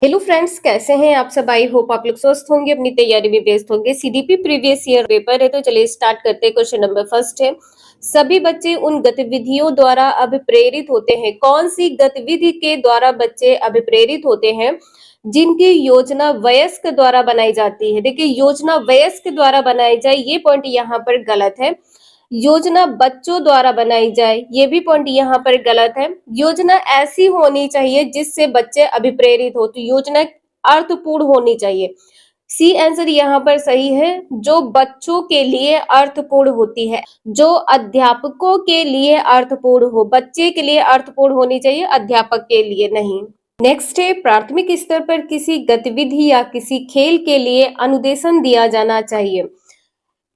Hello friends, कैसे हैं आप सब। आई होप आप लोग स्वस्थ होंगे, अपनी तैयारी में व्यस्त होंगे। सीडीपी प्रीवियस ईयर पेपर है, तो चलिए स्टार्ट करते हैं। क्वेश्चन नंबर फर्स्ट है, सभी बच्चे उन गतिविधियों द्वारा अभिप्रेरित होते हैं। कौन सी गतिविधि के द्वारा बच्चे अभिप्रेरित होते हैं जिनकी योजना वयस्क द्वारा बनाई जाती है। देखिए, योजना वयस्क द्वारा बनाई जाए, ये पॉइंट यहाँ पर गलत है। योजना बच्चों द्वारा बनाई जाए, ये भी पॉइंट यहाँ पर गलत है। योजना ऐसी होनी चाहिए जिससे बच्चे अभिप्रेरित हो, तो योजना अर्थपूर्ण होनी चाहिए। सी आंसर यहाँ पर सही है, जो बच्चों के लिए अर्थपूर्ण होती है, जो अध्यापकों के लिए अर्थपूर्ण हो। बच्चे के लिए अर्थपूर्ण होनी चाहिए, अध्यापक के लिए नहीं। नेक्स्ट है, प्राथमिक स्तर पर किसी गतिविधि या किसी खेल के लिए अनुदेशन दिया जाना चाहिए।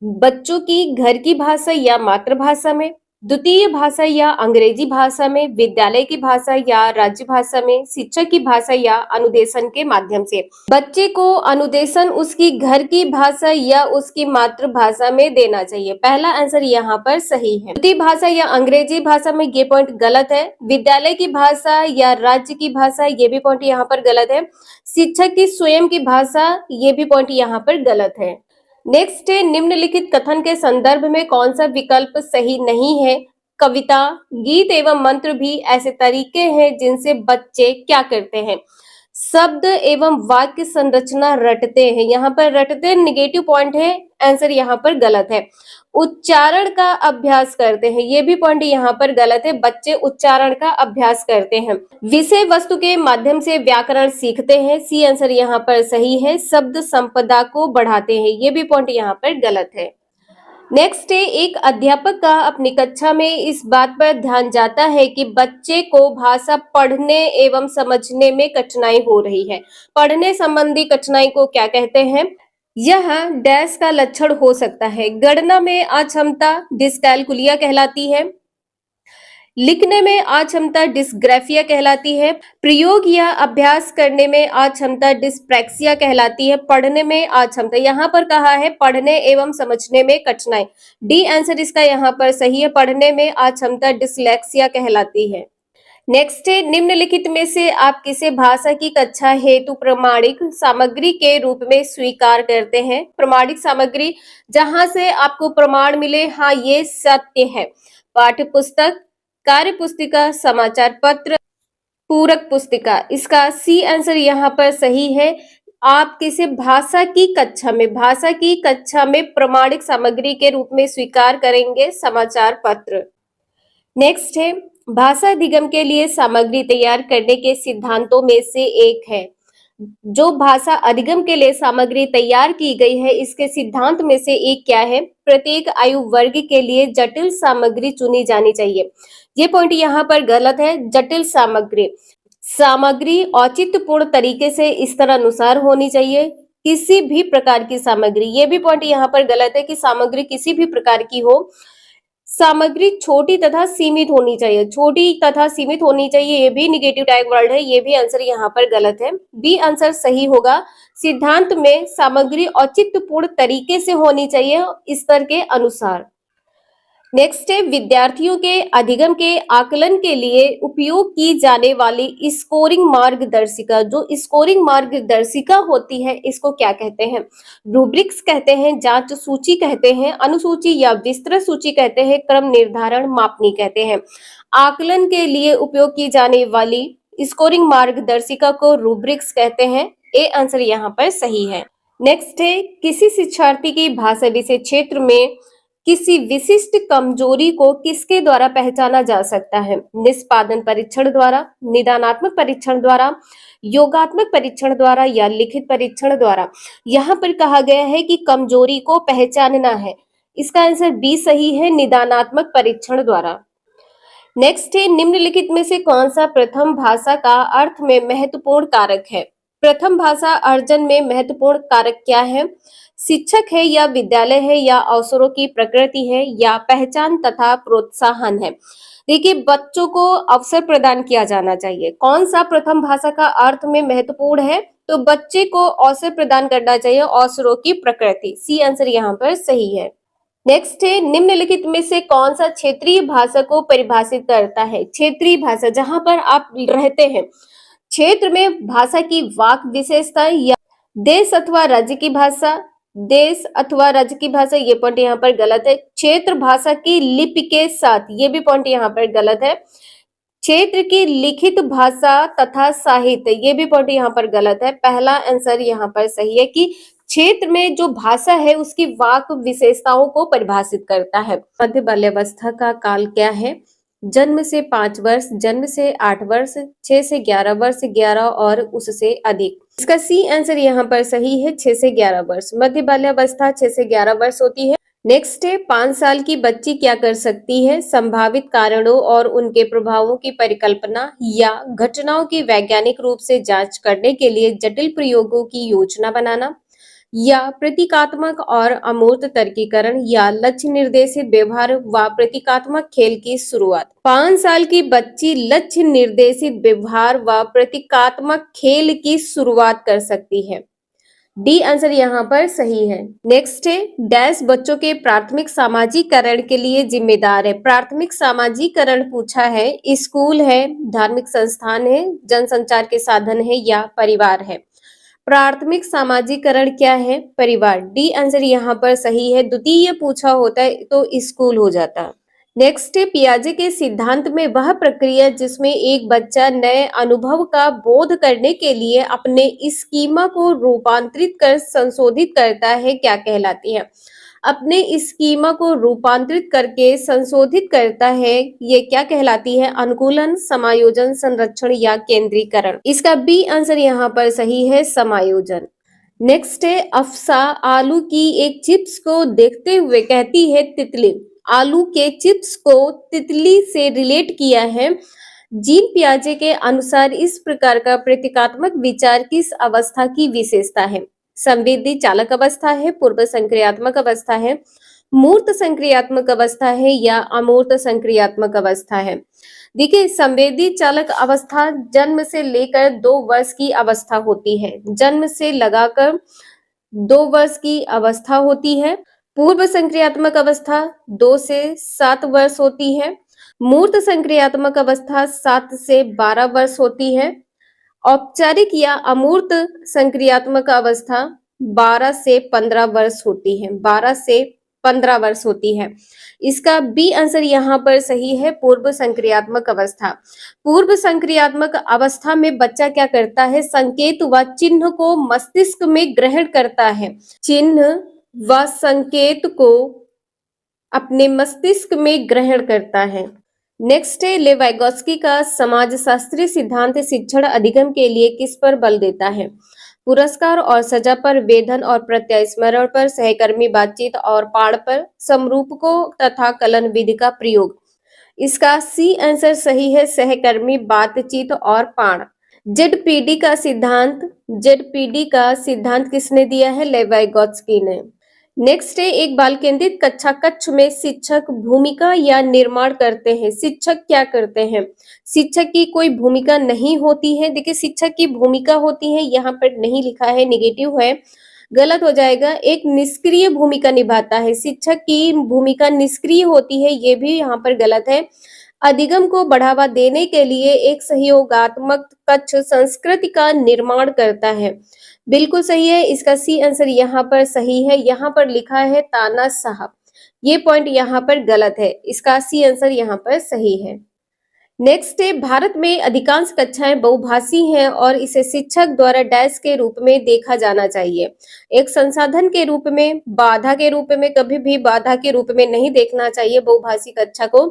बच्चों की घर की भाषा या मातृभाषा में, द्वितीय भाषा या अंग्रेजी भाषा में, विद्यालय की भाषा या राज्य भाषा में, शिक्षक की भाषा या अनुदेशन के माध्यम से। बच्चे को अनुदेशन उसकी घर की भाषा या उसकी मातृभाषा में देना चाहिए। पहला आंसर यहाँ पर सही है। द्वितीय भाषा या अंग्रेजी भाषा में, ये पॉइंट गलत है। विद्यालय की भाषा या राज्य की भाषा, ये भी पॉइंट यहाँ पर गलत है। शिक्षक की स्वयं की भाषा, ये भी पॉइंट यहाँ पर गलत है। नेक्स्ट है, निम्नलिखित कथन के संदर्भ में कौन सा विकल्प सही नहीं है। कविता, गीत एवं मंत्र भी ऐसे तरीके हैं जिनसे बच्चे क्या करते हैं, शब्द एवं वाक्य संरचना रटते हैं। यहाँ पर रटते नेगेटिव पॉइंट है, आंसर यहाँ पर गलत है। उच्चारण का अभ्यास करते हैं, ये भी पॉइंट यहाँ पर गलत है। बच्चे उच्चारण का अभ्यास करते हैं। विषय वस्तु के माध्यम से व्याकरण सीखते हैं, सी आंसर यहाँ पर सही है। शब्द संपदा को बढ़ाते हैं, ये भी पॉइंट यहाँ पर गलत है। नेक्स्ट है, एक अध्यापक का अपनी कक्षा में इस बात पर ध्यान जाता है कि बच्चे को भाषा पढ़ने एवं समझने में कठिनाई हो रही है। पढ़ने संबंधी कठिनाई को क्या कहते हैं। यह डैश का लक्षण हो सकता है। गणना में अक्षमता डिस्कैलकुलिया कहलाती है। लिखने में अक्षमता डिस्ग्राफिया कहलाती है। प्रयोग या अभ्यास करने में अक्षमता डिस्प्रैक्सिया कहलाती है। पढ़ने में अक्षमता, यहाँ पर कहा है पढ़ने एवं समझने में कठिनाई। डी आंसर इसका यहाँ पर सही है। पढ़ने में अक्षमता डिसलेक्सिया कहलाती है। नेक्स्ट है, निम्नलिखित में से आप किसे भाषा की कक्षा हेतु प्रमाणिक सामग्री के रूप में स्वीकार करते हैं। प्रमाणिक सामग्री, जहां से आपको प्रमाण मिले, हाँ ये सत्य है। पाठ्य पुस्तक, कार्य पुस्तिका, समाचार पत्र, पूरक पुस्तिका। इसका सी आंसर यहाँ पर सही है। आप किसे भाषा की कक्षा में प्रमाणिक सामग्री के रूप में स्वीकार करेंगे, समाचार पत्र। नेक्स्ट है, भाषा अधिगम के लिए सामग्री तैयार करने के सिद्धांतों में से एक है। जो भाषा अधिगम के लिए सामग्री तैयार की गई है, इसके सिद्धांत में से एक क्या है। प्रत्येक आयु वर्ग के लिए जटिल सामग्री चुनी जानी चाहिए। ये पॉइंट यहाँ पर गलत है। जटिल सामग्री औचित्यपूर्ण तरीके से स्तर अनुसार होनी चाहिए। किसी भी प्रकार की सामग्री, ये भी पॉइंट यहाँ पर गलत है कि सामग्री किसी भी प्रकार की हो। सामग्री छोटी तथा सीमित होनी चाहिए। छोटी तथा सीमित होनी चाहिए, ये भी निगेटिव टैग वर्ड है। ये भी आंसर यहाँ पर गलत है। बी आंसर सही होगा। सिद्धांत में सामग्री औचित्यपूर्ण तरीके से होनी चाहिए, स्तर के अनुसार। नेक्स्ट है, विद्यार्थियों के अधिगम के आकलन के लिए उपयोग की जाने वाली स्कोरिंग मार्गदर्शिका। जो स्कोरिंग मार्गदर्शिका होती है, इसको क्या कहते हैं। रूब्रिक्स कहते हैं, जांच सूची कहते हैं, अनुसूची या विस्तृत सूची कहते हैं, क्रम निर्धारण मापनी कहते हैं। आकलन के लिए उपयोग की जाने वाली स्कोरिंग मार्गदर्शिका को रूब्रिक्स कहते हैं। ए आंसर यहाँ पर सही है। नेक्स्ट है, किसी शिक्षार्थी की भाषा विषय क्षेत्र में किसी विशिष्ट कमजोरी को किसके द्वारा पहचाना जा सकता है। निष्पादन परीक्षण द्वारा, निदानात्मक परीक्षण द्वारा, योगात्मक परीक्षण द्वारा या लिखित परीक्षण द्वारा। यहाँ पर कहा गया है कि कमजोरी को पहचानना है। इसका आंसर बी सही है, निदानात्मक परीक्षण द्वारा। नेक्स्ट है, निम्नलिखित में से कौन सा प्रथम भाषा का अर्थ में महत्वपूर्ण कारक है। प्रथम भाषा अर्जन में महत्वपूर्ण कारक क्या है। शिक्षक है या विद्यालय है या अवसरों की प्रकृति है या पहचान तथा प्रोत्साहन है। देखिए, बच्चों को अवसर प्रदान किया जाना चाहिए। कौन सा प्रथम भाषा का अर्थ में महत्वपूर्ण है, तो बच्चे को अवसर प्रदान करना चाहिए, अवसरों की प्रकृति। सी आंसर यहाँ पर सही है। नेक्स्ट है, निम्नलिखित में से कौन सा क्षेत्रीय भाषा को परिभाषित करता है। क्षेत्रीय भाषा, जहां पर आप रहते हैं, क्षेत्र में भाषा की वाक विशेषता या देश अथवा राज्य की भाषा, देश अथवा राज्य की भाषा, ये पॉइंट यहाँ पर गलत है। क्षेत्र भाषा की लिपि के साथ, ये भी पॉइंट यहाँ पर गलत है। क्षेत्र की लिखित भाषा तथा साहित्य, ये भी पॉइंट यहाँ पर गलत है। पहला आंसर यहाँ पर सही है कि क्षेत्र में जो भाषा है उसकी वाक विशेषताओं को परिभाषित करता है। मध्य बाल्यावस्था का काल क्या है? जन्म से 5 वर्ष, जन्म से 8 वर्ष, 6 से 11 वर्ष, 11 और उससे अधिक। इसका सी आंसर यहाँ पर सही है, 6 से 11 वर्ष। मध्य बाल्यावस्था 6 से 11 वर्ष होती है। नेक्स्ट है, 5 साल की बच्ची क्या कर सकती है? संभावित कारणों और उनके प्रभावों की परिकल्पना या घटनाओं की वैज्ञानिक रूप से जांच करने के लिए जटिल प्रयोगों की योजना बनाना, या प्रतीकात्मक और अमूर्त तर्कीकरण, या लक्ष्य निर्देशित व्यवहार व प्रतीकात्मक खेल की शुरुआत। 5 साल की बच्ची लक्ष्य निर्देशित व्यवहार व प्रतीकात्मक खेल की शुरुआत कर सकती है। डी आंसर यहाँ पर सही है। नेक्स्ट है, डैश बच्चों के प्राथमिक सामाजिकरण के लिए जिम्मेदार है? प्राथमिक सामाजिकरण पूछा है, स्कूल है, धार्मिक संस्थान है, जनसंचार के साधन है, या परिवार है? प्राथमिक सामाजिकरण क्या है? परिवार। डी आंसर यहाँ पर सही है। द्वितीय पूछा होता है तो स्कूल हो जाता। नेक्स्ट है, पियाजे के सिद्धांत में वह प्रक्रिया जिसमें एक बच्चा नए अनुभव का बोध करने के लिए अपने स्कीमा को रूपांतरित कर संशोधित करता है, क्या कहलाती है? अपने स्कीमा को रूपांतरित करके संशोधित करता है, ये क्या कहलाती है? अनुकूलन, समायोजन, संरक्षण या केंद्रीकरण। इसका बी आंसर यहाँ पर सही है, समायोजन। नेक्स्ट है, अफसा आलू की एक चिप्स को देखते हुए कहती है तितली। आलू के चिप्स को तितली से रिलेट किया है। जीन पियाजे के अनुसार इस प्रकार का प्रतीकात्मक विचार किस अवस्था की विशेषता है? संवेदी चालक अवस्था है, पूर्व संक्रियात्मक अवस्था है, मूर्त संक्रियात्मक अवस्था है, या अमूर्त संक्रियात्मक अवस्था है? देखिए, संवेदी चालक अवस्था जन्म से लेकर 2 वर्ष की अवस्था होती है। जन्म से लगाकर 2 वर्ष की अवस्था होती है। पूर्व संक्रियात्मक अवस्था 2 से 7 वर्ष होती है। मूर्त संक्रियात्मक अवस्था 7 से 12 वर्ष होती है। औपचारिक या अमूर्त संक्रियात्मक अवस्था 12 से 15 वर्ष होती है। 12 से 15 वर्ष होती है। इसका बी आंसर यहाँ पर सही है, पूर्व संक्रियात्मक अवस्था। पूर्व संक्रियात्मक अवस्था में बच्चा क्या करता है? संकेत व चिन्ह को मस्तिष्क में ग्रहण करता है। चिन्ह व संकेत को अपने मस्तिष्क में ग्रहण करता है। नेक्स्ट है, लेवाइगोस्की का समाजशास्त्रीय सिद्धांत शिक्षण अधिगम के लिए किस पर बल देता है? पुरस्कार और सजा पर, वेधन और प्रत्यास्मरण पर, सहकर्मी बातचीत और पाठ पर, समरूपकों तथा कलन विधि का प्रयोग। इसका सी आंसर सही है, सहकर्मी बातचीत और पाठ। जेडपीडी का सिद्धांत किसने दिया है? लेवाइगोस्की ने। नेक्स्ट है, एक बाल केंद्रित कक्षा कक्ष में शिक्षक भूमिका या निर्माण करते हैं। शिक्षक क्या करते हैं? शिक्षक की कोई भूमिका नहीं होती है। देखिए, शिक्षक की भूमिका होती है, यहाँ पर नहीं लिखा है, निगेटिव है, गलत हो जाएगा। एक निष्क्रिय भूमिका निभाता है। शिक्षक की भूमिका निष्क्रिय होती है, ये भी यहाँ पर गलत है। अधिगम को बढ़ावा देने के लिए एक सहयोगात्मक कक्ष संस्कृति का निर्माण करता है। बिल्कुल सही है, इसका सी आंसर यहाँ पर सही है। यहाँ पर लिखा है तानाशाह, ये पॉइंट यहाँ पर गलत है। इसका सी आंसर यहाँ पर सही है। नेक्स्ट है, भारत में अधिकांश कक्षाएं बहुभाषी हैं और इसे शिक्षक द्वारा डैश के रूप में देखा जाना चाहिए। एक संसाधन के रूप में, बाधा के रूप में, कभी भी बाधा के रूप में नहीं देखना चाहिए बहुभाषी कक्षा को।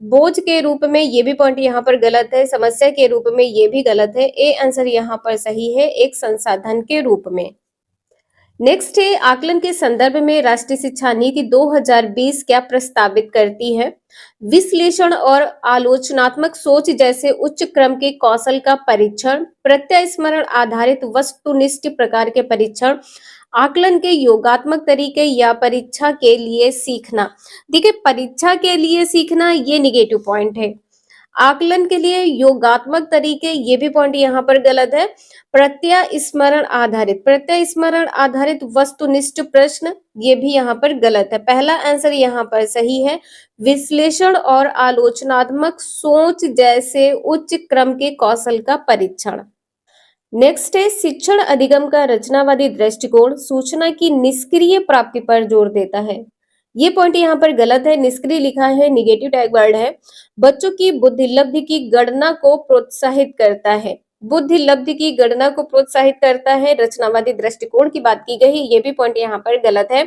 बोझ के रूप में, ये भी पॉइंट यहाँ पर गलत है। समस्या के रूप में, ये भी गलत है। ए आंसर यहाँ पर सही है, एक संसाधन के रूप में। नेक्स्ट है, आकलन के संदर्भ में राष्ट्रीय शिक्षा नीति 2020 क्या प्रस्तावित करती है? विश्लेषण और आलोचनात्मक सोच जैसे उच्च क्रम के कौशल का परीक्षण, प्रत्यास्मरण आधारित वस्तुनिष्ठ प्रकार के परीक्षण, आकलन के योगात्मक तरीके, या परीक्षा के लिए सीखना। देखिए, परीक्षा के लिए सीखना ये निगेटिव पॉइंट है। आकलन के लिए योगात्मक तरीके, ये भी पॉइंट यहाँ पर गलत है। प्रत्यास्मरण आधारित वस्तुनिष्ठ प्रश्न, ये भी यहाँ पर गलत है। पहला आंसर यहाँ पर सही है, विश्लेषण और आलोचनात्मक सोच जैसे उच्च क्रम के कौशल का परीक्षण। नेक्स्ट है शिक्षण अधिगम का रचनावादी दृष्टिकोण सूचना की निष्क्रिय प्राप्ति पर जोर देता है। ये पॉइंट यहाँ पर गलत है, निष्क्रिय लिखा है, निगेटिव टैग वर्ड है। बच्चों की बुद्धि लब्धि की गणना को प्रोत्साहित करता है। बुद्धि लब्धि की गणना को प्रोत्साहित करता है, रचनावादी दृष्टिकोण की बात की गई, ये भी पॉइंट यहाँ पर गलत है।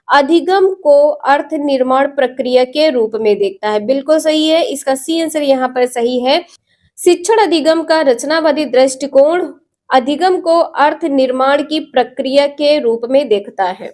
अधिगम को अर्थ निर्माण प्रक्रिया के रूप में देखता है, बिल्कुल सही है, इसका सी आंसर यहाँ पर सही है। शिक्षण अधिगम का रचनावादी दृष्टिकोण अधिगम को अर्थ निर्माण की प्रक्रिया के रूप में देखता है।